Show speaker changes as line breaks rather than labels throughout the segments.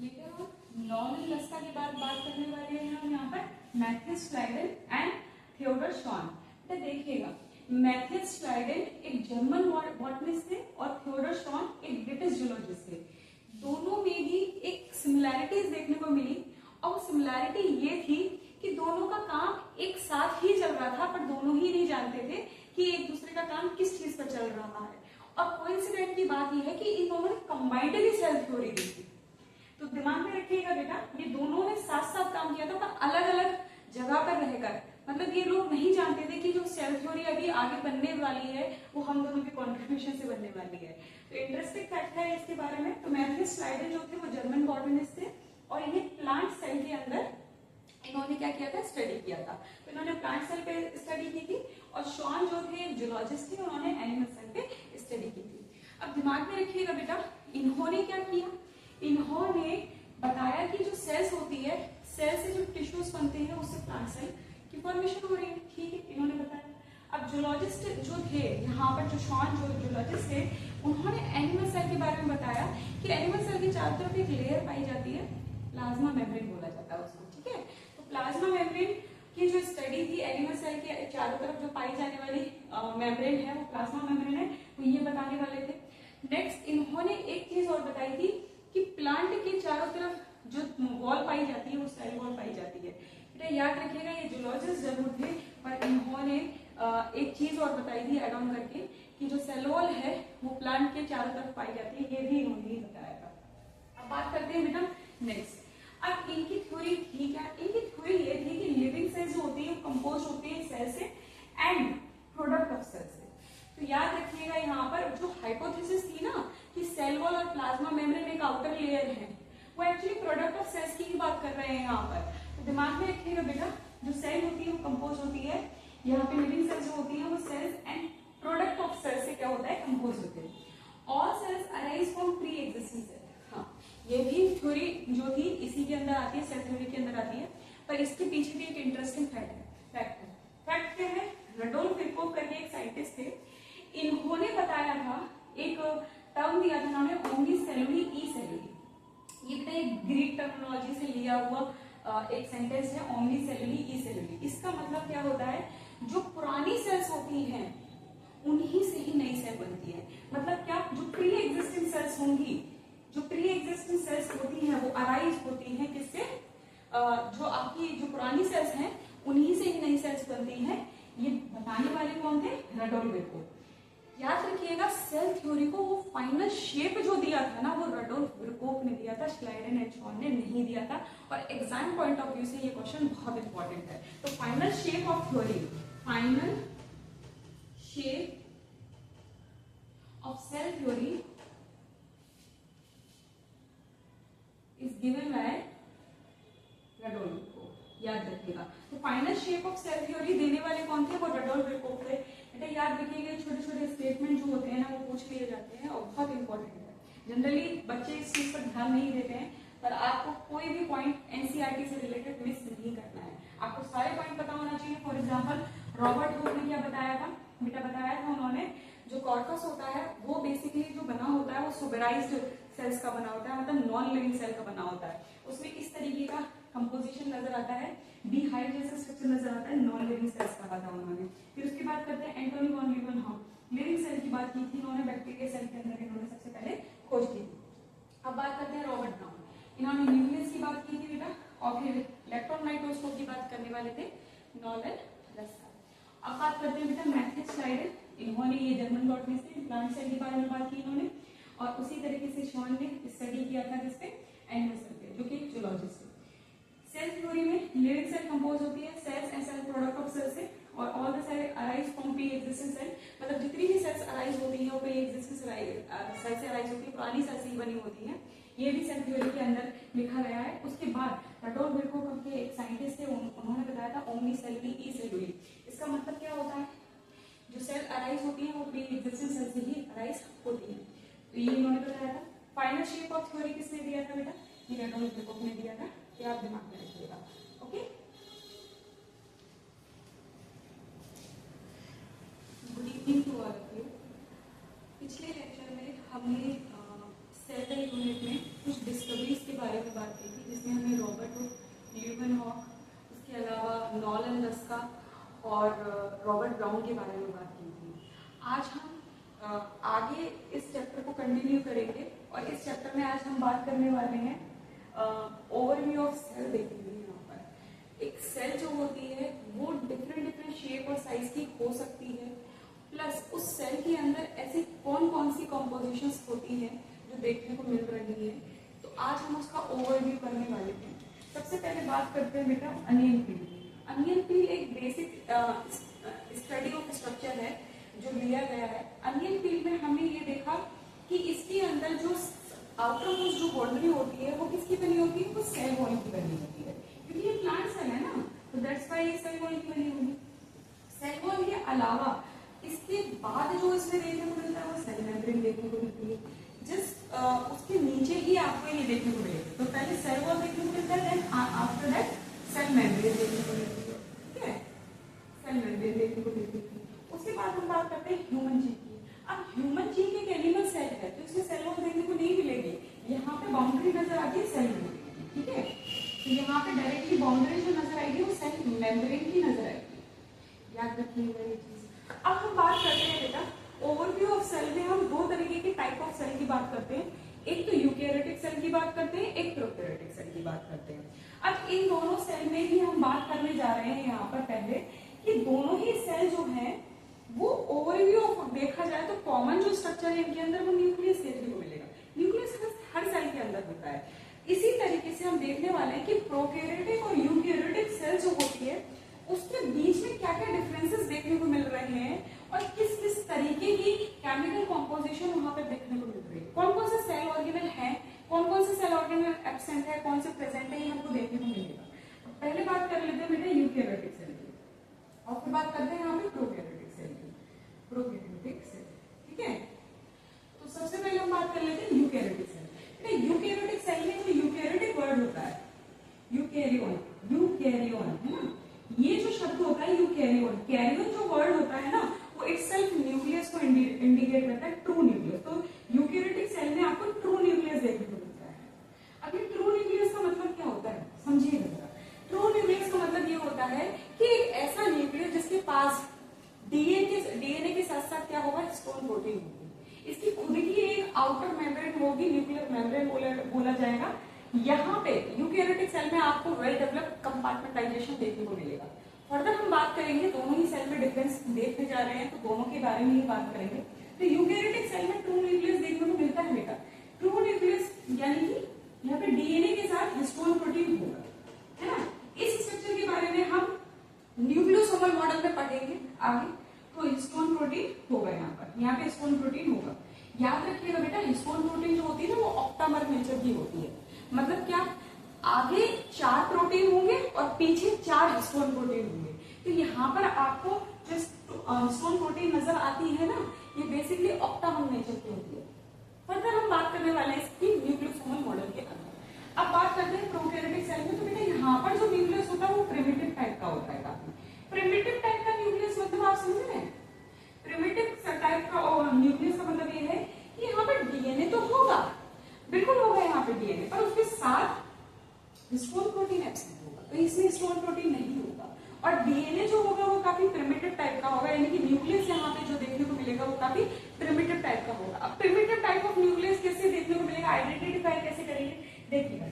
Later on laurel लस्का की बात करने वाले हैं हम यहाँ पर Matthias Schleiden and Theodor Schwann. तो देखिएगा, मैथ्यूस स्लाइडेन एक जर्मन बॉटनिस्ट थे और थियोडोर शॉन एक ब्रिटिश जूलॉजिस्ट थे। दोनों में ही एक सिमिलैरिटीज देखने को मिली और वो सिमिलैरिटी ये थी कि दोनों का काम एक साथ ही चल रहा था, पर दोनों ही नहीं जानते थे कि एक दूसरे का काम किस चीज पर चल रहा है। और कोइंसिडेंट की बात यह है कि इन दोनों ने कंबाइंडली सेल थ्योरी दी थी। तो दिमाग में रखिएगा बेटा, ये दोनों ने साथ साथ काम किया था पर अलग अलग जगह पर रहकर। मतलब ये लोग नहीं जानते थे कि जो सेल थ्योरी अभी आगे बनने वाली है वो हम दोनों के कंट्रीब्यूशन से बनने वाली है। तो इंटरेस्टिंग फैक्ट है इसके बारे में। तो मैथ्यूस स्लाइडेन जो थे वो जर्मन बॉटनिस्ट थे और इन्हें प्लांट सेल के अंदर इन्होंने क्या किया था, स्टडी किया था। तो इन्होंने प्लांट सेल पे स्टडी की थी और शॉन जो थे जूलॉजिस्ट थे, उन्होंने एनिमल सेल पे स्टडी की थी। अब दिमाग में रखिएगा बेटा, इन्होंने क्या किया, इन्होंने बताया कि जो सेल्स होती है, सेल से जो टिश्यूज बनते हैं उससे प्लांट सेल की फॉर्मेशन हो रही है। ठीक है, इन्होंने बताया। अब जूलॉजिस्ट जो थे यहाँ पर, जो शॉन जो जूलॉजिस्ट थे, उन्होंने एनिमल सेल के बारे में बताया कि एनिमल सेल की चारों तरफ एक लेयर पाई जाती है, प्लाज्मा मेम्ब्रेन बोला जाता है उसको। ठीक है, तो प्लाज्मा मेम्ब्रेन की जो स्टडी थी, एनिमल सेल के चारों तरफ जो पाई जाने वाली मेम्ब्रेन है वो प्लाज्मा मेम्ब्रेन है, तो ये बताने वाले थे। नेक्स्ट इन्होंने एक चीज और बताई थी कि प्लांट के चारों तरफ जो वॉल पाई जाती है वो सेल वॉल पाई जाती है। बेटा याद रखिएगा, ये जूलॉजिस्ट जरूर थे पर इन्होंने एक चीज और बताई थी एड ऑन करके कि जो सेल वॉल है वो प्लांट के चारों तरफ पाई जाती है, ये भी इन्होंने ही बताया था। अब बात करते हैं बेटा नेक्स्ट। अब इनकी थ्योरी थी क्या, इनकी थ्योरी ये थी कि लिविंग सेल्स जो होती है कंपोज होती है सेल से एंड प्रोडक्ट ऑफ सेल से। तो याद रखिएगा यहाँ पर जो हाइपोथेसिस थी ना कि सेल वॉल और प्लाज्मा मेम्ब्रेन एक आउटर लेयर है, वो एक्चुअली प्रोडक्ट ऑफ सेल्स की ही बात कर रहे हैं यहाँ पर। तो दिमाग में रखिएगा बेटा, जो सेल होती है वो कंपोज होती है, यहाँ पे लिविंग सेल्स जो होती है वो cells and product of cells से क्या होता है, कंपोज होते हैं। All cells arise from pre existing cell. हाँ, ये भी थ्योरी जो थी इसी के अंदर आती है, सेल थ्योरी के अंदर आती है, पर इसके पीछे भी एक इंटरेस्टिंग फैक्ट क्या है, रडोल्फ विरकोव करके एक साइंटिस्ट थे, इन्होंने बताया था, एक टर्म दिया था उन्होंने, ओमनी सेलुली ई सेलुली। ये बेटा एक ग्रीक टर्मिनोलॉजी से लिया हुआ एक सेंटेंस है, ओमनी सेलुली ई सेलुली। इसका मतलब क्या होता है, जो पुरानी सेल्स होती हैं उन्हीं से ही नई सेल बनती है। मतलब क्या, जो प्री एग्जिस्टिंग सेल्स होंगी, जो प्री एग्जिस्टिंग सेल्स होती हैं वो अराइज होती हैं किससे, जो आपकी जो पुरानी सेल्स हैं उन्हीं से ही नई सेल्स बनती हैं। ये बताने वाले कौन थे, रडोल्फ विरकोव। याद रखिएगा, सेल थ्योरी को वो फाइनल शेप जो दिया था ना वो रडोल्फ विरकोव ने दिया था, स्लाइडेन एंड शॉन ने नहीं दिया था। और एग्जाम पॉइंट ऑफ व्यू से ये क्वेश्चन बहुत इंपॉर्टेंट है। तो final shape of theory, final shape of cell theory is given by Rudolf Virchow. याद रखिएगा, तो final shape of cell theory देने वाले कौन थे, वो रडोल्फ विरकोव थे। बेटा याद रखिएगा, छोटे छोटे स्टेटमेंट जो होते हैं ना वो पूछ लिए जाते हैं और बहुत इंपॉर्टेंट है। जनरली बच्चे इस चीज पर ध्यान नहीं देते हैं, पर आपको कोई भी पॉइंट एनसीईआरटी से रिलेटेड मिस नहीं करना है, आपको सारे पॉइंट पता होना चाहिए। फॉर एग्जाम्पल रॉबर्ट हुक ने क्या बताया था, बेटा बताया था उन्होंने, जो कॉर्पस होता है वो बेसिकली जो बना होता है वो सुबराइज्ड सेल्स का बना होता है, मतलब नॉन लिविंग सेल का बना होता है। उसमें इस तरीके का कंपोजिशन नजर आता है, बीहाइव जैसा स्ट्रक्चर नजर आता है, नॉन लिविंग सेल्स कहा था उन्होंने। फिर उसकी बात करते हैं एंटोनी वॉन लीeuwenhoek, लिविंग सेल की बात की थी इन्होंने, बैक्टीरिया सेल के अंदर इन्होंने सबसे पहले खोज की थी। अब बात करते हैं रॉबर्ट ब्राउन, इन्होंने न्यूक्लियस की बात की थी बेटा, और फिर इलेक्ट्रॉन माइक्रोस्कोप की बात करने वाले थे नॉर्मन रस्का। अब बात करते हैं बेटा मैथ्यूस स्लाइडेन, इन्होंने ये जर्मन बॉटनिस्ट थे, प्लांट सेल के बारे में बात की इन्होंने। और उसी तरीके से शॉन ने स्टडी किया था जिसपे, एनिमल सेल पे, जो कि जूलॉजिस्ट थे। सेल थ्योरी में लिविंग सेल कंपोज होती है cells and cell product of cell से, और all the cell arise from pre existing cell. मतलब जितनी भी सेल्स अराइज होती हैं वो प्री एग्जिस्टिंग सेल से अराइज होती है, पुरानी सेल से ही बनी होती हैं। ये भी सेल थ्योरी के अंदर लिखा गया है। उसके बाद रडोल्फ विरकोव के एक साइंटिस्ट थे, उन्होंने बताया था ओमनी सेलुली ई सेलुली। इसका मतलब क्या होता है, जो सेल अराइज होती है वो प्री एग्जिस्टिंग सेल से ही अराइज होती है। तो ये इन्होंने बताया था। फाइनल शेप ऑफ थ्योरी किसने दिया था बेटा, ये रडोल्फ विरकोव ने दिया था, ये आप दिमाग में रखिएगा। Okay, good evening to all of you. पिछले लेक्चर में हमने सेल यूनिट में कुछ डिस्कवरीज के बारे बारे में बात की थी, जिसमें हमने रॉबर्ट ल्यूवेनहॉक, उसके अलावा नॉलन रस्का और रॉबर्ट ब्राउन के बारे में बात की थी। आज हम आगे इस चैप्टर को कंटिन्यू करेंगे और इस चैप्टर में आज हम बात करने वाले हैं ओवरव्यू ऑफ सेल देखेंगे। यहाँ पर एक सेल जो होती है वो डिफरेंट शेप और साइज की हो सकती है, प्लस उस सेल के अंदर ऐसी कौन कौन सी कॉम्पोजिशंस होती हैं जो देखने को मिल रही है। तो आज हम उसका ओवरव्यू करने वाले हैं। सबसे पहले बात करते हैं बेटा अनियन पील। अनियन पील एक बेसिक स्टडी ऑफ स्ट्रक्चर है जो लिया गया है। अनियन पील में हमने ये देखा कि इसके अंदर जो आउटर मोस्ट जो बाउंड्री होती है वो किसकी बनी होती है, वो सेल वॉल की बनी होती है, क्योंकि ये प्लांट सेल है ना, तो दैट्स व्हाई ये सेल वॉल की बनी होगी। सेल वॉल के अलावा इसके बाद जो इसमें देखने को मिलता है वो सेल मेम्ब्रेन देखने को मिलती है। जस्ट उसके नीचे ही आपको ये देखने को मिलेगा। तो पहले सेल वॉल देखने को मिलता है, then after that cell membrane देखने को मिलती है। ठीक है, सेल मेम्ब्रेन देखने को मिलती है। उसके बाद हम बात करते हैं ह्यूमन चीक की। अब ह्यूमन चीक एक एनिमल सेल है तो इसमें सेल वॉल देखने को नहीं मिलेगी। यहाँ पे बाउंड्री नजर आती है सेल मेम्ब्रेन। ठीक है, तो यहाँ पे डायरेक्टली बाउंड्री जो नजर आएगी वो सेल मेम्ब्रेन की नजर आएगी। याद रखिएगा ये चीज। अब हम बात करते हैं बेटा ओवरव्यू ऑफ सेल में हम दो तरीके के टाइप ऑफ सेल की बात करते हैं। एक तो यूकैरियोटिक सेल की बात करते हैं, एक प्रोकैरियोटिक सेल की बात करते हैं। अब इन दोनों सेल में ही हम बात करने जा रहे हैं यहाँ पर पहले कि दोनों ही सेल जो है वो ओवरव्यू ऑफ देखा जाए तो कॉमन जो स्ट्रक्चर है इनके अंदर वो न्यूक्लियस देखने को मिलेगा। न्यूक्लियस हर सेल के अंदर होता है। इसी तरीके से हम देखने वाले हैं कि प्रोकैरियोटिक और यूकैरियोटिक सेल जो होती है उसके बीच में क्या क्या डिफरेंसेस देखने को मिल रहे हैं और किस किस तरीके की केमिकल कॉम्पोजिशन वहां पर देखने को मिल रही है। कौन कौन से सेल ऑर्गेनल है, कौन कौन से सेल ऑर्गेनल एब्सेंट है, कौन से प्रेजेंट है, ये हमको देखने को मिलेगा। पहले बात कर लेते हैं बेटा यूकैरियोटिक सेल की और फिर बात करते हैं यहाँ पे प्रोकैरियोटिक सेल की। प्रोकैरियोटिक सेल, ठीक है, तो सबसे पहले हम बात कर लेते हैं यूकैरियोटिक सेल। यूकैरियोटिक सेल में जो यूकैरियोटिक वर्ड होता है यूकैरियोन, यूकैरियोन है ना, ये जो शब्द होता है यूकैरियोन, कैरियोन जो वर्ड होता है ना वो इटसेल्फ न्यूक्लियस को इंडिकेट करता है, ट्रू न्यूक्लियस। तो यूकैरियोटिक सेल में आपको ट्रू न्यूक्लियस देखने को मिलता है। अब ये ट्रू न्यूक्लियस का मतलब क्या होता है समझिएगा जरा। ट्रू न्यूक्लियस का मतलब ये होता है कि एक ऐसा न्यूक्लियस जिसके पास डीएनए के साथ साथ क्या होगा, हिस्टोन प्रोटीन होगी। इसकी खुद की एक आउटर मेम्ब्रेन होगी, न्यूक्लियर मेम्ब्रेन बोला जाएगा। यहाँ पे यूकैरियोटिक सेल में आपको वेल डेवलप्ड कंपार्टमेंटाइजेशन देखने को मिलेगा। फर्दर हम बात करेंगे, दोनों ही सेल में डिफरेंस देखने जा रहे हैं तो दोनों के बारे में ही बात करेंगे। तो यूकैरियोटिक सेल में ट्रू न्यूक्लियस देखने को मिलता है बेटा। ट्रू न्यूक्लियस यानी कि यहाँ पे डीएनए के साथ हिस्टोन प्रोटीन होगा, है ना। इस स्ट्रक्चर के बारे में हम न्यूक्लियोसोमल मॉडल में पढ़ेंगे आगे। तो हिस्टोन प्रोटीन होगा यहाँ पे हिस्टोन प्रोटीन होगा। याद रखिएगा बेटा हिस्टोन प्रोटीन जो होती है ना वो ऑक्टामर नेचर की होती है। मतलब क्या, आगे 4 प्रोटीन होंगे और पीछे 4 हिस्टोन प्रोटीन होंगे। तो यहाँ पर आपको जो हिस्टोन प्रोटीन नजर आती है ना ये बेसिकली ऑक्टामर नेचर की होती है। फर्दर हम बात करने वाले हैं इसकी न्यूक्लियोसोमल मॉडल के अंदर। अब बात करते हैं प्रोकैरियोटिक सेल में। तो बेटा यहाँ पर जो न्यूक्लियस होता है वो प्रिमिटिव टाइप का होता है काफी। प्रिमिटिव टाइप का न्यूक्लियस मतलब आप समझ रहे हैं, प्रिमिटिव टाइप का न्यूक्लियस का मतलब ये है कि यहाँ पर डीएनए तो होगा, बिल्कुल होगा यहाँ पे डीएनए, पर उसके साथ हिस्टोन प्रोटीन एब्सेंट होगा। तो इसमें हिस्टोन प्रोटीन नहीं होगा और डीएनए जो होगा वो काफी प्रिमिटिव टाइप का होगा, यानी कि न्यूक्लियस यहाँ पे जो देखने को मिलेगा वो काफी प्रिमिटिव टाइप का होगा। अब प्रिमिटिव टाइप ऑफ न्यूक्लियस कैसे देखने को मिलेगा, आइडेंटिफाई कैसे करेंगे, देखिएगा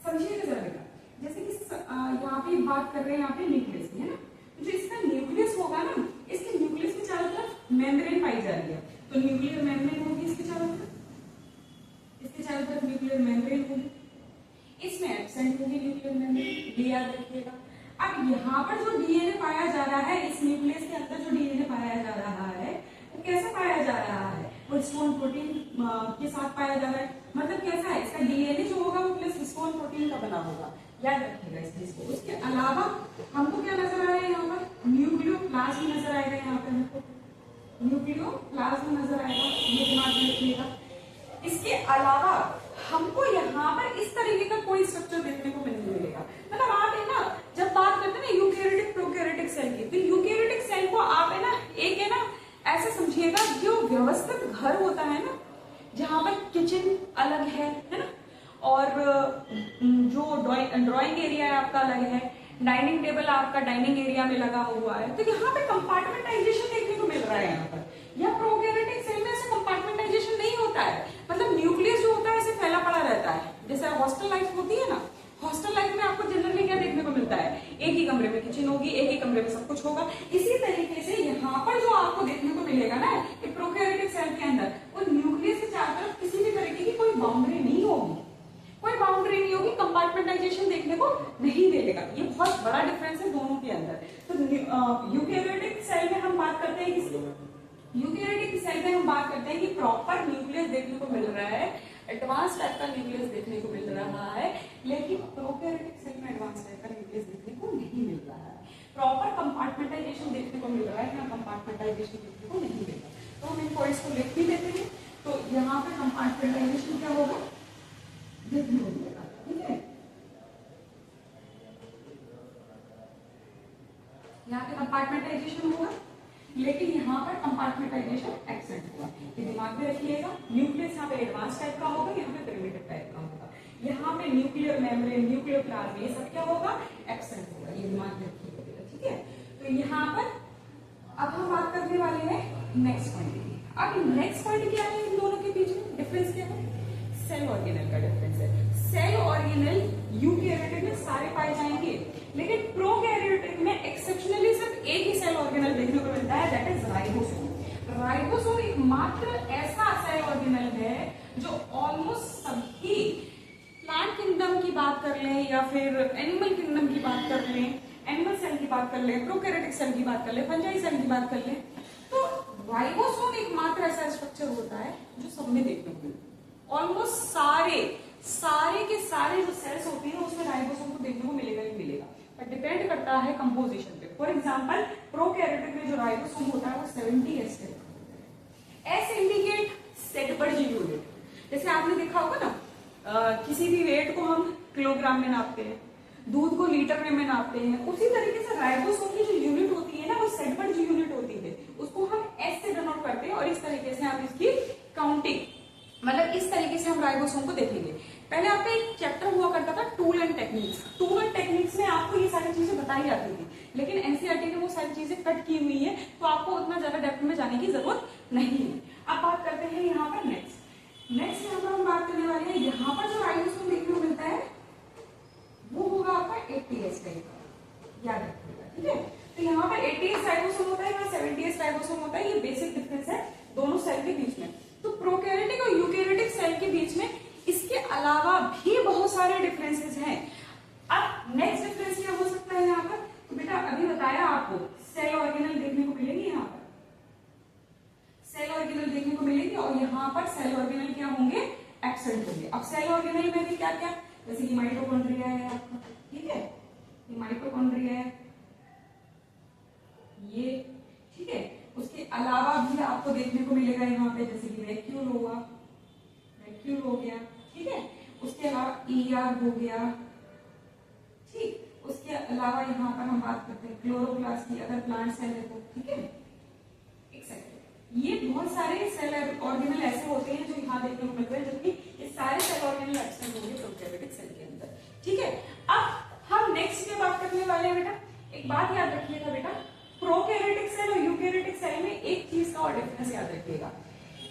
समझिएगा जरा। जैसे कि यहाँ पे बात कर रहे हैं यहाँ पे न्यूक्लियस की, है ना। तो जो इसका न्यूक्लियस होगा ना, इसके न्यूक्लियस के चारों तरफ मेम्ब्रेन पाई जा रही है। तो न्यूक्लियर मेम्ब्रेन होगी इसके चारों तरफ, इसके चारों तरफ न्यूक्लियर मेम्ब्रेन होगी, इसमें एब्सेंट होगी न्यूक्लियर मेम्ब्रेन, ये याद रखिएगा। अब यहाँ पर जो डीएनए पाया जा रहा है, इस न्यूक्लियस के अंदर जो डीएनए पाया जा रहा है वो कैसे पाया जा रहा है, वो हिस्टोन प्रोटीन के साथ पाया जा रहा है। मतलब कैसा है, इसका डीएनए जो होगा वो प्लस हिस्टोन प्रोटीन का बना होगा, याद रखिएगा इस चीज को। उसके अलावा हमको क्या नजर आ रहा है, यहाँ पर न्यूक्लियोप्लाज्म नजर आएगा, यहाँ पे हमको न्यूक्लियोप्लाज्म नजर आएगा, ये दिमाग में रखिएगा। इसके अलावा हमको यहाँ पर इस तरीके का कोई स्ट्रक्चर देखने को नहीं मिलेगा। मतलब आप है ना जब बात करते हैं ना यूकैरियोटिक प्रोकैरियोटिक सेल की, तो यूकैरियोटिक सेल को आप है ना एक है ना ऐसे समझिएगा जो व्यवस्थित घर होता है ना, जहां पर किचन अलग है ना, और जो ड्राइंग एरिया है आपका अलग है, डाइनिंग टेबल आपका डाइनिंग एरिया में लगा हुआ है। तो यहाँ पे कंपार्टमेंटाइजेशन देखने को मिल रहा है। यहाँ पर या प्रोकैरियोटिक सेल में ऐसा कंपार्टमेंटाइजेशन नहीं होता है, मतलब न्यूक्लियस जो होता है ऐसे फैला पड़ा रहता है। जैसे हॉस्टल लाइफ होती है ना, हॉस्टल लाइफ में आपको जनरली क्या देखने को मिलता है, एक ही कमरे में किचन होगी, एक ही कमरे में सब कुछ होगा। इसी तरीके से यहाँ पर जो आपको देखने को मिलेगा ना कि प्रोकैरियोटिक सेल के अंदर वो न्यूक्लियस के चारों तरफ किसी भी तरीके की कोई बाउंड्री नहीं होगी, कोई बाउंड्री नहीं होगी, कंपार्टमेंटाइजेशन देखने को नहीं मिलेगा। ये बहुत बड़ा डिफरेंस है दोनों के अंदर। तो यूकैरियोटिक सेल में हम बात करते हैं यूकैरियोटिक सेल में हम बात करते हैं कि प्रॉपर न्यूक्लियस देखने को मिल रहा है, एडवांस टाइप का न्यूक्लियस देखने को मिल रहा है, लेकिन प्रोकैरियोटिक सेल में एडवांस टाइप का न्यूक्लियस देखने को नहीं मिल रहा है। प्रॉपर कंपार्टमेंटाइजेशन देखने को मिल रहा है, यहाँ कंपार्टमेंटाइजेशन देखने को नहीं मिल रहा। तो हम इन पॉइंट्स को लिख भी देते हैं। तो यहाँ पे कंपार्टमेंटाइजेशन क्या होगा, देखने को मिलेगा। ठीक है, यहाँ पे कंपार्टमेंटाइजेशन होगा, लेकिन यहाँ पर कंपार्टमेंटाइजेशन एब्सेंट होगा। ये दिमाग में रखिएगा। न्यूक्लियस यहाँ पे एडवांस टाइप का होगा, यहाँ पे प्रिमिटिव टाइप का होगा। यहाँ पे न्यूक्लियर मेम्ब्रेन, न्यूक्लियर प्लाज्मा, ये सब क्या होगा, एब्सेंट होगा। ये दिमाग में रखिएगा। ठीक है, तो यहाँ पर अब हम बात करने वाले हैं नेक्स्ट पॉइंट की। अब नेक्स्ट पॉइंट क्या है, इन दोनों के बीच में डिफरेंस क्या है, सेल ऑर्गेनल का डिफरेंस है। सेल ऑर्गेनल यूकैरियोटिक में सारे पाए जाएंगे, लेकिन प्रोकैरियोटिक में एक्सेप्शनली सिर्फ एक ही सेल ऑर्गेनल देखने को मिलता है, दैट इज राइबोसोम। राइबोसोम एकमात्र ऐसा सेल ऑर्गेनल है जो ऑलमोस्ट सभी प्लांट किंगडम की बात कर लें या फिर एनिमल किंगडम की बात कर लें, एनिमल सेल की बात कर लें, प्रोकैरियोटिक सेल की बात कर लें, फंजाई सेल की बात कर लें, तो राइबोसोम एकमात्र ऐसा स्ट्रक्चर होता है जो सब में देखने को मिलता है। ऑलमोस्ट सारे के सारे जो सेल्स होते हैं उसमें राइबोसोम को देखने को मिलेगा ही मिलेगा, पर डिपेंड करता है कंपोजिशन पे। फॉर एग्जांपल प्रोकैरियोटिक में जो राइबोसोम होता है वो 70S टाइप का होता है। S indicate Svedberg unit. जैसे आपने देखा होगा ना, किसी भी वेट को हम किलोग्राम में नापते हैं, दूध को लीटर में नापते हैं, उसी तरीके से राइबोसोम की जो यूनिट होती है ना वो सेटबर्ज यूनिट होती है, उसको हम एस से डिनोट करते हैं। और इस तरीके से हम इसकी काउंटिंग, मतलब इस तरीके से हम राइबोसोम को देखेंगे। पहले आपका एक चैप्टर हुआ करता था tool and techniques. Tool and techniques में आपको ये सारी चीजें बताई जाती थी, लेकिन एनसीईआरटी ने वो सारी चीजें कट की हुई है, तो आपको उतना ज्यादा डेप्थ में जाने की जरूरत नहीं है। अब बात करते हैं यहाँ पर नेक्स्ट यहाँ पर हम बात करने वाले हैं, यहाँ पर जो राइबोसोम देखने को मिलता है वो होगा आपका 80S टाइप का, याद रखिएगा। ठीक है, तो यहाँ पर 80S राइबोसोम होता है, यहाँ 70S राइबोसोम होता है। ये बेसिक डिफरेंस है दोनों सेल के बीच में। तो प्रोकैरियोटिक और यूकैरियोटिक सेल के बीच में इसके अलावा भी बहुत सारे डिफरेंसेस हैं। अब नेक्स्ट डिफरेंस क्या हो सकता है यहाँ पर, तो बेटा अभी बताया आपको सेल ऑर्गेनल देखने को मिलेंगे, यहाँ पर सेल ऑर्गेनल देखने को मिलेंगे और यहाँ पर सेल ऑर्गेनल क्या होंगे, एब्सेंट होंगे। अब सेल ऑर्गेनल में भी क्या क्या, जैसे कि माइटोकॉन्ड्रिया है आपका, ठीक है, ये माइटोकॉन्ड्रिया है ये, ठीक है। उसके अलावा भी आपको देखने को मिलेगा यहाँ पे, जैसे कि वैक्यूल होगा, वैक्यूल हो गया, ठीक है। उसके अलावा ईआर हो गया, ठीक। उसके अलावा यहाँ पर हम बात करते हैं क्लोरोप्लास्ट की, अगर प्लांट सेल है तो, ठीक है, एक्सेट्रा। ये बहुत सारे सेल ऑर्गेनल ऐसे होते हैं जो यहाँ देखने को मिलते हैं, जबकि ये सारे सेल ऑर्गेनल एब्सेंट होंगे प्रोकैरियोटिक सेल के अंदर, ठीक है। अब हम नेक्स्ट में बात करने वाले हैं बेटा, एक बात याद रखिएगा बेटा, प्रोकैरियोटिक सेल और यूकैरियोटिक सेल में एक चीज का और डिफरेंस याद रखिएगा,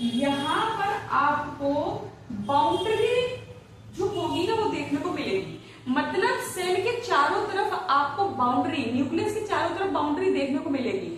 यहाँ पर आपको बाउंड्री जो होगी ना वो देखने को मिलेगी। मतलब सेल के चारों तरफ आपको बाउंड्री, न्यूक्लियस के चारों तरफ बाउंड्री देखने को मिलेगी।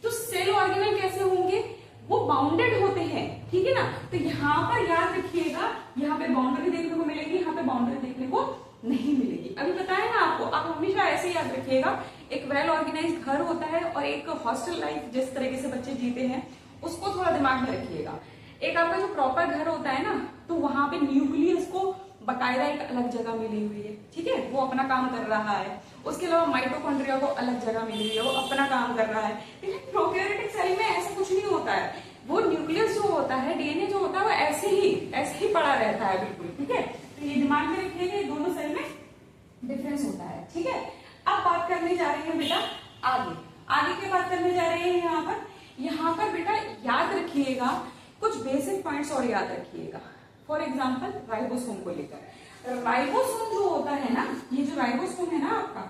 तो सेल ऑर्गेनल कैसे होंगे, वो बाउंडेड होते हैं, ठीक है ना। तो यहाँ पर याद रखिएगा, यहाँ पे बाउंड्री देखने को मिलेगी, यहाँ पे बाउंड्री देखने को नहीं मिलेगी। अभी बताया ना आपको, आप हमेशा ऐसे याद रखिएगा, एक वेल ऑर्गेनाइज्ड घर होता है और एक हॉस्टल लाइफ जिस तरीके से बच्चे जीते हैं उसको थोड़ा दिमाग में रखिएगा। एक आपका जो प्रॉपर घर होता है ना, तो वहां पे न्यूक्लियस को बकायदा एक अलग जगह मिली हुई है, ठीक है, वो अपना काम कर रहा है। उसके अलावा माइटोकॉन्ड्रिया को अलग जगह मिली हुई है, वो अपना काम कर रहा है। लेकिन प्रोकैरियोटिक सेल में ऐसा कुछ नहीं होता है, वो न्यूक्लियस जो होता है, डीएनए जो होता है वो ऐसे ही पड़ा रहता है बिल्कुल, ठीक है। तो ये दिमाग में रखिएगा, दोनों सेल में डिफरेंस होता है, ठीक है। अब बात करने जा रहे हैं बेटा आगे की बात करने जा रहे हैं यहाँ पर बेटा याद रखिएगा कुछ बेसिक पॉइंट्स और याद रखिएगा। फॉर एग्जाम्पल राइबोसोम को लेकर। राइबोसोम जो होता है ना, ये जो राइबोसोम है ना आपका,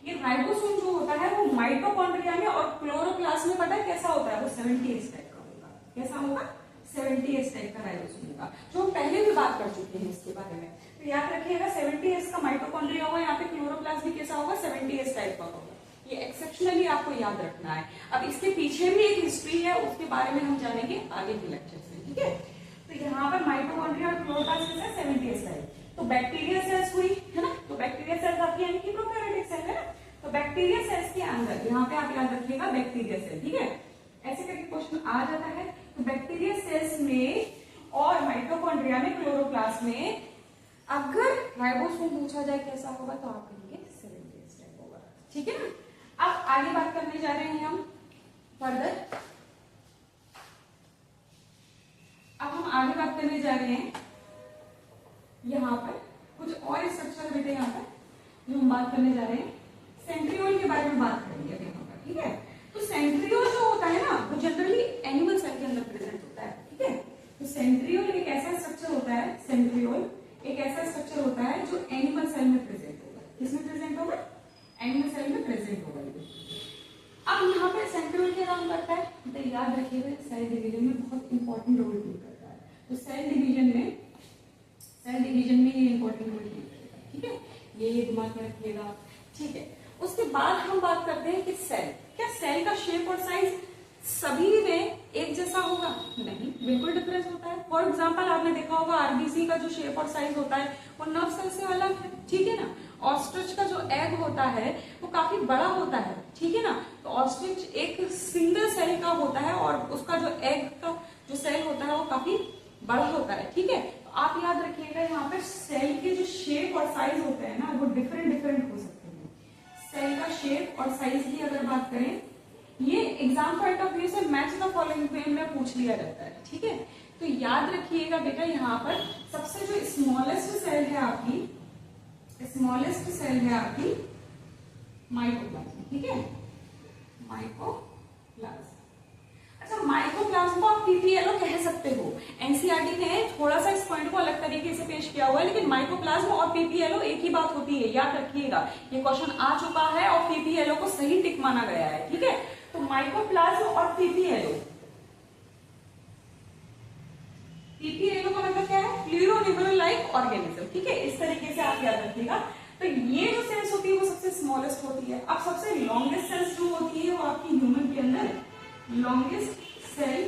ये राइबोसोम जो होता है वो माइटोकॉन्ड्रिया में और क्लोरोप्लास्ट में पता है कैसा होता है, वो 70S टाइप का होगा। कैसा होगा? 70S टाइप का राइबोसोम होगा, जो हम पहले भी बात कर चुके हैं इसके बारे में। तो याद रखिएगा 70S का माइटोकॉन्ड्रिया होगा, यहाँ पे क्लोरोप्लास्ट भी कैसा होगा, 70S टाइप का होगा। ये एक्सेप्शनली आपको याद रखना है। अब इसके पीछे भी एक हिस्ट्री है, उसके बारे में हम जानेंगे आगे के लेक्चर में, ठीक है। तो यहाँ पर माइटोकॉन्ड्रिया और क्लोरोप्लास्ट कैसा है, 70S टाइप। तो बैक्टीरिया सेल्स हुई है ना, तो बैक्टीरिया सेल्स आपकी यानी कि प्रोकैरियोटिक सेल है ना। तो बैक्टीरिया सेल्स के अंदर यहाँ पे आप याद रखिएगा बैक्टीरिया सेल, ठीक है, ऐसे करके क्वेश्चन आ जाता है। तो बैक्टीरिया सेल्स में और माइटोकॉन्ड्रिया में, क्लोरोप्लास्ट में अगर राइबोसोम पूछा जाए कैसा होगा तो आप कहेंगे 70S टाइप होगा, ठीक है ना। अब आगे बात करने जा रहे हैं हम फर्दर। अब हम आगे बात करने जा रहे हैं यहाँ पर कुछ और स्ट्रक्चर बेटे, यहाँ पर जो हम बात करने जा रहे हैं सेंट्रियोल के बारे में बात करेंगे अभी यहाँ पर, ठीक है। तो सेंट्रियोल जो होता है ना वो जनरली एनिमल सेल के अंदर प्रेजेंट होता है, ठीक है। तो सेंट्रियोल एक ऐसा स्ट्रक्चर होता है, सेंट्रियोल एक ऐसा स्ट्रक्चर होता है जो एनिमल सेल में प्रेजेंट होगा। किसमें प्रेजेंट होगा? एनिमल सेल में प्रेजेंट होगा। अब यहाँ पे सेंट्रियोल क्या काम करता है, तो याद रखिएगा सेल डिवीजन में बहुत इंपॉर्टेंट रोल प्ले करता है। तो सेल डिवीजन में ये इंपॉर्टेंट रोल प्ले करेगा, ठीक है, ये दिमाग में रखिएगा, ठीक है। उसके बाद हम बात करते हैं कि सेल, क्या सेल का शेप और साइज सभी में एक जैसा होगा? नहीं, बिल्कुल डिफरेंस होता है। फॉर एग्जांपल आपने देखा होगा आरबीसी का जो शेप और साइज होता है वो नर्व सेल से अलग है, ठीक है ना। ऑस्ट्रिच का जो एग होता है वो काफी बड़ा होता है, ठीक है ना। तो ऑस्ट्रिच एक सिंगल सेल का होता है और उसका जो एग का जो सेल होता है वो काफी बड़ा होता है, ठीक है। तो आप याद रखिएगा यहाँ पे सेल के जो शेप और साइज होते हैं ना वो डिफरेंट हो सकते हैं। सेल का शेप और साइज की अगर बात करें, ये एग्जाम पॉइंट ऑफ व्यू से मैच द फॉलोइंग वे में पूछ लिया जाता है, ठीक है। तो याद रखिएगा बेटा यहाँ पर सबसे जो स्मॉलेस्ट सेल है आपकी, स्मॉलेस्ट सेल है आपकी माइकोप्लाज्म, ठीक है, माइकोप्लाज्म। अच्छा, माइकोप्लाज्म को आप पीपीएलओ कह सकते हो। एनसीईआरटी ने थोड़ा सा इस पॉइंट को अलग तरीके से पेश किया हुआ है, लेकिन माइकोप्लाज्म और पीपीएलओ एक ही बात होती है, याद रखिएगा। ये क्वेश्चन आ चुका है और पीपीएलओ को सही टिक माना गया है, ठीक है। तो माइकोप्लाज्म और पीपीएलओ, पीपीएलओ का मतलब क्या है? प्लूरोनिबल लाइक ऑर्गेनिज्म, ठीक है, इस तरीके से आप याद रखिएगा। तो ये जो सेल्स होती है वो सबसे स्मॉलेस्ट होती है। अब सबसे लॉन्गेस्ट सेल्स जो होती है वो आपकी ह्यूमन के अंदर, लॉन्गेस्ट सेल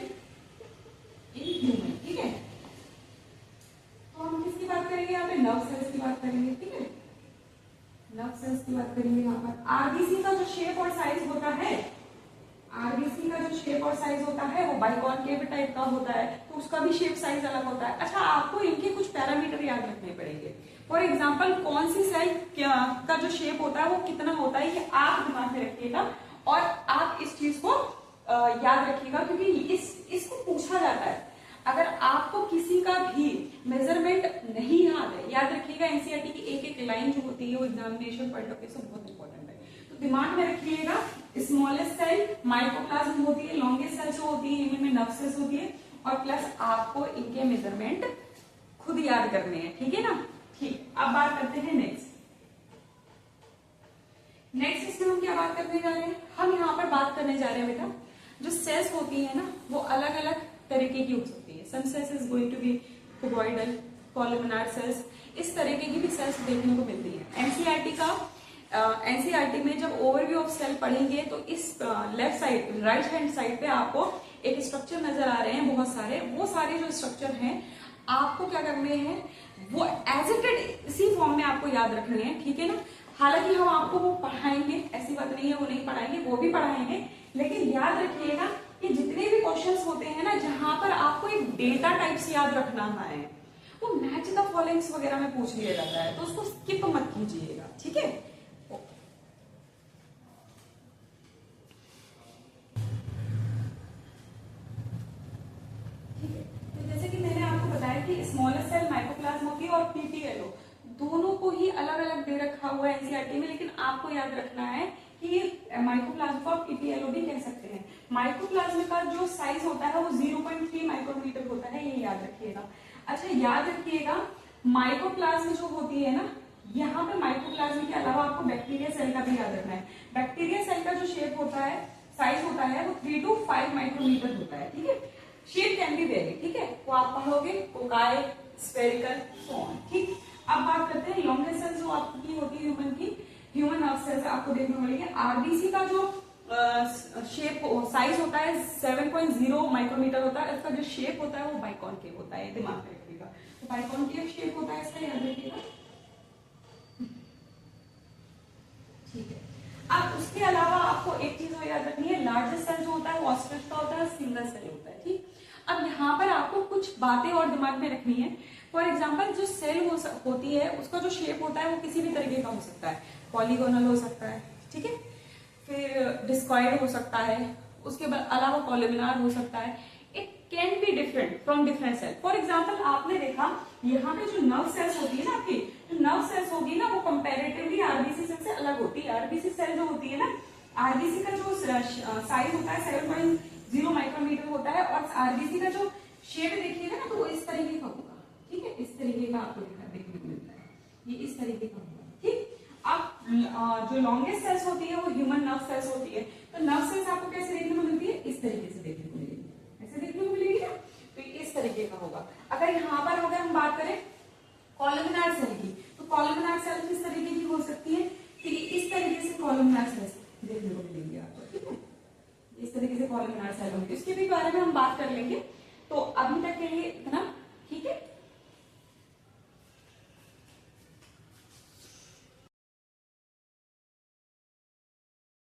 इन ह्यूमन, ठीक है। तो हम किसकी बात करेंगे यहाँ पे? नर्व सेल्स की बात करेंगे, ठीक है, नर्व सेल्स की बात करेंगे यहाँ पर। आरबीसी का जो शेप और साइज होता है, आरबीसी का जो शेप और साइज होता है वो बाइकॉनकेव टाइप का होता है, तो उसका भी शेप साइज अलग होता है। अच्छा, आपको इनके कुछ पैरामीटर याद रखने पड़ेंगे। फॉर एग्जांपल कौन सी सेल का जो शेप होता है वो कितना होता है, ये आप दिमाग में रखिएगा और आप इस चीज को याद रखिएगा, क्योंकि इसको पूछा जाता है। अगर आपको किसी का भी मेजरमेंट नहीं याद रखिएगा, एनसीईआरटी की एक एक लाइन जो होती है वो एग्जामिनेशन पॉइंट ऑफ व्यू से बहुत इंपॉर्टेंट है, तो दिमाग में रखिएगा। स्मॉलेस्ट सेल माइकोप्लाज्म होती है, लॉन्गेस्ट सेल जो होती है इनमें नर्व सेल्स होती है, और प्लस आपको इनके मेजरमेंट खुद याद करने हैं, ठीक है ना। ठीक, अब बात करते हैं नेक्स्ट इसमें हम क्या बात करने जा रहे हैं? हम यहाँ पर बात करने जा रहे हैं बेटा, जो सेल्स होती है ना वो अलग अलग तरीके की हो सकती है। Some cells is going to be cuboidal, columnar cells, इस तरीके की भी सेल्स देखने को मिलती है। एनसीईआरटी में जब ओवरव्यू ऑफ सेल पढ़ेंगे तो इस left side, right hand side पे आपको एक स्ट्रक्चर नजर आ रहे हैं बहुत सारे। वो सारे जो स्ट्रक्चर हैं आपको क्या करने हैं, वो एज इट इज इसी फॉर्म में आपको याद रखने हैं, ठीक है ना। हालांकि हम आपको वो पढ़ाएंगे, ऐसी बात नहीं है वो नहीं पढ़ाएंगे, वो भी पढ़ाएंगे, लेकिन याद रखिएगा कि जितने भी क्वेश्चंस होते हैं ना जहां पर आपको एक डेटा टाइप से याद रखना है वो मैच द फॉलोइंग्स वगैरह में पूछ लिया जाता है, तो उसको स्किप मत कीजिएगा, ठीक है। जैसे कि मैंने आपको बताया कि स्मॉलेस्ट सेल माइकोप्लाज्म होती है और पीपीएलओ दोनों को ही अलग अलग दे रखा हुआ है एनसीईआरटी में, लेकिन आपको याद रखना है कि माइकोप्लाज्म को आप पीपीएलओ भी कह सकते हैं। माइकोप्लाज्म का जो साइज होता है वो 0.3 माइक्रोमीटर होता है, ये याद रखिएगा। अच्छा याद रखिएगा, माइकोप्लाज्म जो होती है ना, यहाँ पे माइकोप्लाज्म के अलावा आपको बैक्टीरिया सेल का भी याद रखना है। बैक्टीरिया सेल का जो शेप होता है, साइज होता है, वो 3 to 5 माइक्रोमीटर होता है, ठीक है। शेप कैन बी वेरी, ठीक है, वो आप पढ़ोगे, कोकाई, स्फेरिकल, सो ऑन, ठीक। अब बात करते हैं लॉन्गेस्ट सेल जो आपकी होती है ह्यूमन की, ह्यूमन नर्व सेल आपको देखने को मिलेगी। आरबीसी का जो शेप साइज होता है 7.0 माइक्रोमीटर होता है। इसका जो शेप होता है वो बाइकॉनकेव होता है, दिमाग में रखिएगा। तो बाइकॉनकेव शेप होता है इसका, याद रखिएगा, ठीक है। अब उसके अलावा आपको एक चीज और याद रखनी है, लार्जेस्ट सेल जो होता है वो ऑस्ट्रिच का होता है, सिंगल सेल होता है, ठीक। अब यहाँ पर आपको कुछ बातें और दिमाग में रखनी है। फॉर एग्जाम्पल जो सेल होती है उसका जो शेप होता है वो किसी भी तरीके का हो सकता है, पॉलीगोनल हो सकता है, ठीक है, फिर डिस्कॉइड हो सकता है, उसके अलावा कॉलमनार हो सकता है। It can be different from different cell. For example आपने देखा यहाँ पे जो नर्व सेल्स होती है ना, आपकी जो नर्व सेल्स होगी ना, वो कंपैरेटिवली आरबीसी सेल से अलग होती है। आरबीसी सेल जो होती है ना, आरबीसी का जो साइज होता है 7.0 माइक्रोमीटर होता है, और आरबीसी का जो शेप देखिएगा ना, तो वो इस तरीके का होगा, ठीक है, इस तरीके का आपको देखने को मिलता है, ये इस तरीके का होगा, ठीक। अब जो लॉन्गेस्ट सेल्स होती है वो ह्यूमन नर्व सेल्स होती है। तो नर्व सेल्स आपको कैसे देखने को मिलती है, इस तरीके से देखने को मिलेगी, ऐसे देखने को मिलेगी ना, तो इस तरीके का होगा। अगर यहाँ पर अगर हम बात करें कॉलमनार सेल की, तो कॉलमनार सेल किस तरीके की हो सकती है, ठीक है, इस तरीके से कॉलमनार सेल्स देखने को मिलेंगी आपको, ठीक है, इस तरीके से कॉलमनार सेल होंगे। इसके भी बारे में हम बात कर लेंगे। तो अभी तक के लिए इतना।